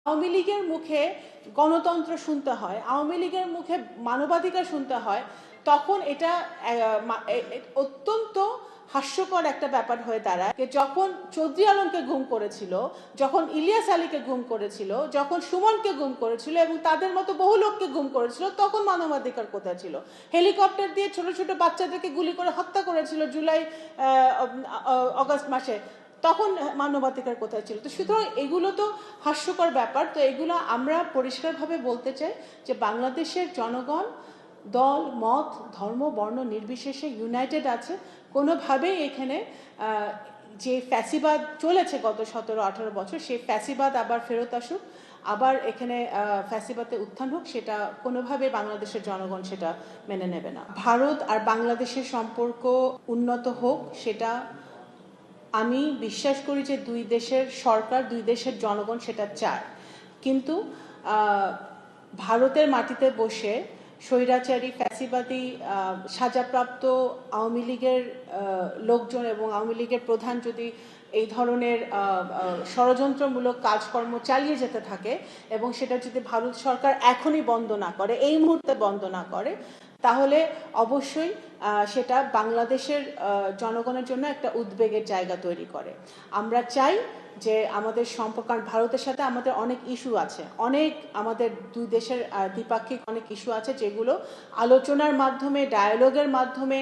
আওয়ামী লীগের মুখে গণতন্ত্র শুনতে হয়, আওয়ামী লীগের মুখে মানবাধিকার শুনতে হয়, তখন এটা অত্যন্ত হাস্যকর একটা ব্যাপার হয়ে দাঁড়ায়। যখন চৌধুরী আলমকে গুম করেছিল, যখন ইলিয়াস আলীকে গুম করেছিল, যখন সুমনকে গুম করেছিল এবং তাদের মতো বহু লোককে গুম করেছিল, তখন মানবাধিকার কোথায় ছিল? হেলিকপ্টার দিয়ে ছোট ছোট বাচ্চাদেরকে গুলি করে হত্যা করেছিল জুলাই অগস্ট মাসে, তখন মানবাধিকার কোথায় ছিল? তো সুতরাং এগুলো তো হাস্যকর ব্যাপার। তো এগুলো আমরা পরিষ্কারভাবে বলতে চাই যে বাংলাদেশের জনগণ দল মত ধর্ম বর্ণ নির্বিশেষে ইউনাইটেড আছে। কোনোভাবেই এখানে যে ফ্যাসিবাদ চলেছে গত 17-18 বছর, সেই ফ্যাসিবাদ আবার ফেরত আসুক, আবার এখানে ফ্যাসিবাদে উত্থান হোক, সেটা কোনোভাবে বাংলাদেশের জনগণ সেটা মেনে নেবে না। ভারত আর বাংলাদেশের সম্পর্ক উন্নত হোক, সেটা আমি বিশ্বাস করি যে দুই দেশের সরকার, দুই দেশের জনগণ সেটা চায়। কিন্তু ভারতের মাটিতে বসে স্বৈরাচারী ফ্যাসিবাদী সাজাপ্রাপ্ত আওয়ামী লীগের লোকজন এবং আওয়ামী লীগের প্রধান যদি এই ধরনের ষড়যন্ত্রমূলক কাজকর্ম চালিয়ে যেতে থাকে এবং সেটা যদি ভারত সরকার এখনই বন্ধ না করে, এই মুহূর্তে বন্ধ না করে, তাহলে অবশ্যই সেটা বাংলাদেশের জনগণের জন্য একটা উদ্বেগের জায়গা তৈরি করে। আমরা চাই যে আমাদের সম্পর্ক, ভারতের সাথে আমাদের অনেক ইস্যু আছে, অনেক আমাদের দুই দেশের দ্বিপাক্ষিক অনেক ইস্যু আছে, যেগুলো আলোচনার মাধ্যমে, ডায়ালগের মাধ্যমে,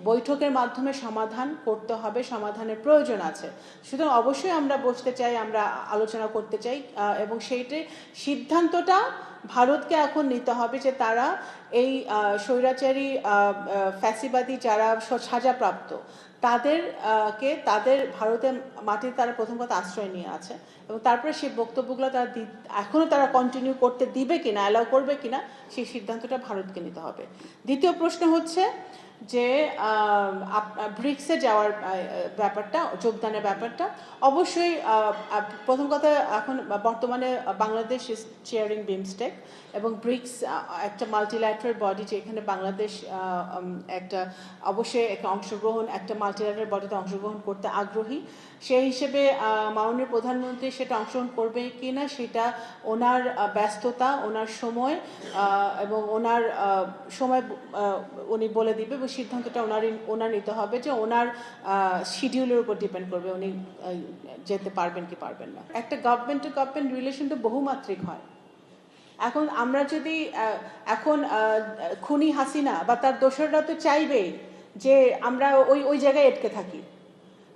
বৈঠকের মাধ্যমে সমাধান করতে হবে, সমাধানের প্রয়োজন আছে। সুতরাং অবশ্যই আমরা বসতে চাই, আমরা আলোচনা করতে চাই এবং সেইটাই সিদ্ধান্তটা ভারতকে এখন নিতে হবে যে তারা এই স্বৈরাচারী ফ্যাসিবাদী যারা সাজাপ্রাপ্ত তাদের ভারতের মাটিতে তারা প্রথম কথা আশ্রয় নিয়ে আছে এবং তারপরে সেই বক্তব্যগুলো তারা এখনও তারা কন্টিনিউ করতে দিবে কিনা, অ্যালাউ করবে কিনা, সেই সিদ্ধান্তটা ভারতকে নিতে হবে। দ্বিতীয় প্রশ্ন হচ্ছে যে ব্রিক্সে যাওয়ার ব্যাপারটা, যোগদানের ব্যাপারটা, অবশ্যই প্রথম কথা এখন বর্তমানে বাংলাদেশ ইজ চেয়ারিং বিমস্টেক এবং ব্রিক্স একটা মাল্টিল্যাটারাল বডি, যেখানে বাংলাদেশ একটা অবশ্যই একটা অংশগ্রহণ, একটা মাল্টিল্যাটারাল বডিতে অংশগ্রহণ করতে আগ্রহী। সেই হিসেবে মাননীয় প্রধানমন্ত্রী সেটা অংশগ্রহণ করবে কি না সেটা ওনার ব্যস্ততা, ওনার সময় এবং ওনার সময় উনি বলে দিবে এবং সিদ্ধান্তটা ওনার নিতে হবে, যে ওনার শিডিউলের উপর ডিপেন্ড করবে উনি যেতে পারবেন কি পারবেন না। একটা গভর্নমেন্ট টু গভর্নমেন্ট রিলেশন তো বহুমাত্রিক হয়। এখন আমরা যদি এখন খুনি হাসিনা বা তার দোসররা তো চাইবেই যে আমরা ওই জায়গায় আটকে থাকি।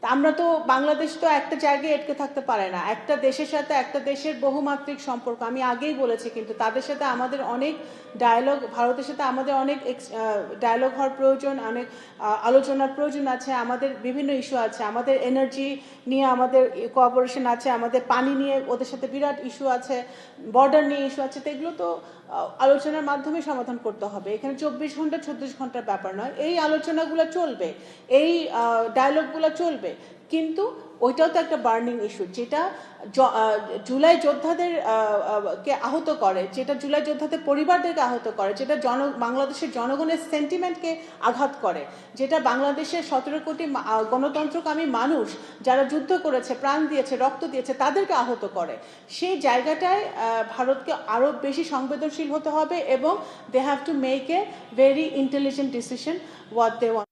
তা আমরা তো, বাংলাদেশ তো একটা জায়গায় আটকে থাকতে পারে না। একটা দেশের সাথে একটা দেশের বহুমাত্রিক সম্পর্ক, আমি আগেই বলেছি, কিন্তু তাদের সাথে আমাদের অনেক ডায়ালগ, ভারতের সাথে আমাদের অনেক ডায়ালগ হওয়ার প্রয়োজন, অনেক আলোচনার প্রয়োজন আছে। আমাদের বিভিন্ন ইস্যু আছে, আমাদের এনার্জি নিয়ে আমাদের কোঅপারেশন আছে, আমাদের পানি নিয়ে ওদের সাথে বিরাট ইস্যু আছে, বর্ডার নিয়ে ইস্যু আছে। তো এগুলো তো আলোচনার মাধ্যমে সমাধান করতে হবে। এখানে 24 ঘন্টা 36 ঘন্টার ব্যাপার নয়। এই আলোচনাগুলো চলবে, এই ডায়ালগগুলো চলবে, কিন্তু ওইটাও তো একটা বার্নিং ইস্যু, যেটা জুলাই যোদ্ধাদের কে আহত করে, যেটা জুলাই যোদ্ধাদের পরিবারদেরকে আহত করে, যেটা বাংলাদেশের জনগণের সেন্টিমেন্টকে আঘাত করে, যেটা বাংলাদেশের 17 কোটি গণতন্ত্রকামী মানুষ যারা যুদ্ধ করেছে, প্রাণ দিয়েছে, রক্ত দিয়েছে, তাদেরকে আহত করে। সেই জায়গাটায় ভারতকে আরও বেশি সংবেদনশীল হতে হবে এবং they have to make a very intelligent decision what they want.